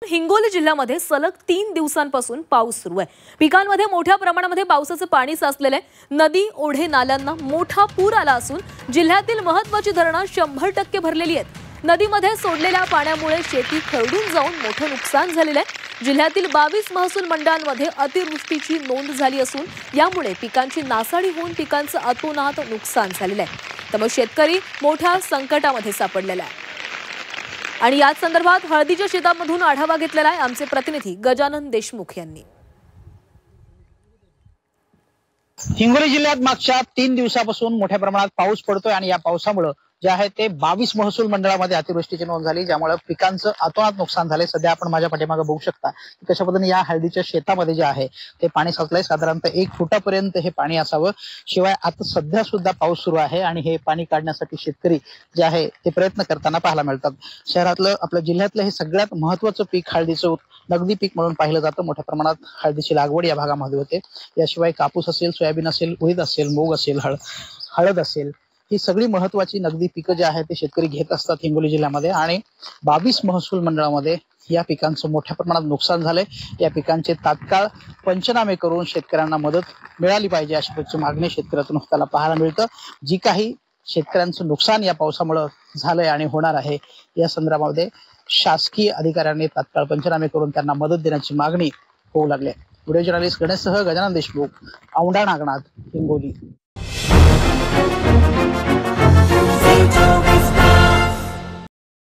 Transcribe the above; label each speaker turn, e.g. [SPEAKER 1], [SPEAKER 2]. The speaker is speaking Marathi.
[SPEAKER 1] हिंगोली जिल्ह्यामध्ये सलग 3 दिवसांपासून पाऊस सुरू आहे। पिकांमध्ये मोठ्या प्रमाणामध्ये पावसाचं पाणी साचलेलं आहे। नदी ओढे नाल्यांना मोठा पूर आला असून जिल्ह्यातील महत्त्वाची धरणं 100% भरलेली आहेत। नदीमध्ये सोडलेल्या पाण्यामुळे शेती खरडून जाऊन मोठं नुकसान झालेलं आहे। जिल्ह्यातील 22 महसूल मंडळांमध्ये अतिवृष्टीची नोंद झाली असून यामुळे पिकांची नासाडी होऊन पिकांचं अतोनात नुकसान झालेलं आहे। त्यामुळे शेतकरी मोठ्या संकटामध्ये सापडलेला आहे। आणि याच संदर्भात हळदीच्या शेतामधून आढावा घेतलेला आहे आमचे प्रतिनिधी गजानन देशमुख यांनी।
[SPEAKER 2] हिंगोली जिल्ह्यात मागच्या 3 दिवसापासून मोठ्या प्रमाणात पाऊस पडतोय आणि या पावसामुळे जे आहे ते 22 महसूल मंडळामध्ये अतिवृष्टीची नोंद झाली, ज्यामुळे पिकांचं अतोनात नुकसान झाले। सध्या आपण माझ्या पाठीमागे बघू शकता की कशा पद्धतीने या हळदीच्या शेतामध्ये जे आहे ते पाणी साचलंय। साधारणतः 1 फुटापर्यंत हे पाणी असावं। शिवाय आता सध्या सुद्धा पाऊस सुरू आहे आणि हे पाणी काढण्यासाठी शेतकरी जे आहे ते प्रयत्न करताना पाहायला मिळतात। शहरातलं आपल्या जिल्ह्यातलं हे सगळ्यात महत्त्वाचं पीक हळदीचं नगदी पीक म्हणून पाहिलं जातं। मोठ्या प्रमाणात हळदीची लागवड या भागामध्ये होते। याशिवाय कापूस असेल, सोयाबीन असेल, उडीद असेल, मूग असेल, हळद असेल, ही सगळी महत्त्वाची नगदी पिकं जे आहेत ते शेतकरी घेत असतात हिंगोली जिल्ह्यामध्ये। आणि 22 महसूल मंडळामध्ये या पिकांचं मोठ्या प्रमाणात नुकसान झालंय। या पिकांचे तात्काळ पंचनामे करून शेतकऱ्यांना मदत मिळाली पाहिजे अशी प्रकारची मागणी शेतकऱ्यातून होताना पाहायला मिळतं। जी काही शेतकऱ्यांचं नुकसान या पावसामुळे झालंय आणि होणार आहे, या संदर्भामध्ये शासकीय अधिकाऱ्यांनी तात्काळ पंचनामे करून त्यांना मदत देण्याची मागणी होऊ लागली आहे। व्हिडिओ जर्नलिस्ट गणेशसह गजानन देशमुख, औंढा नागनाथ, हिंगोली।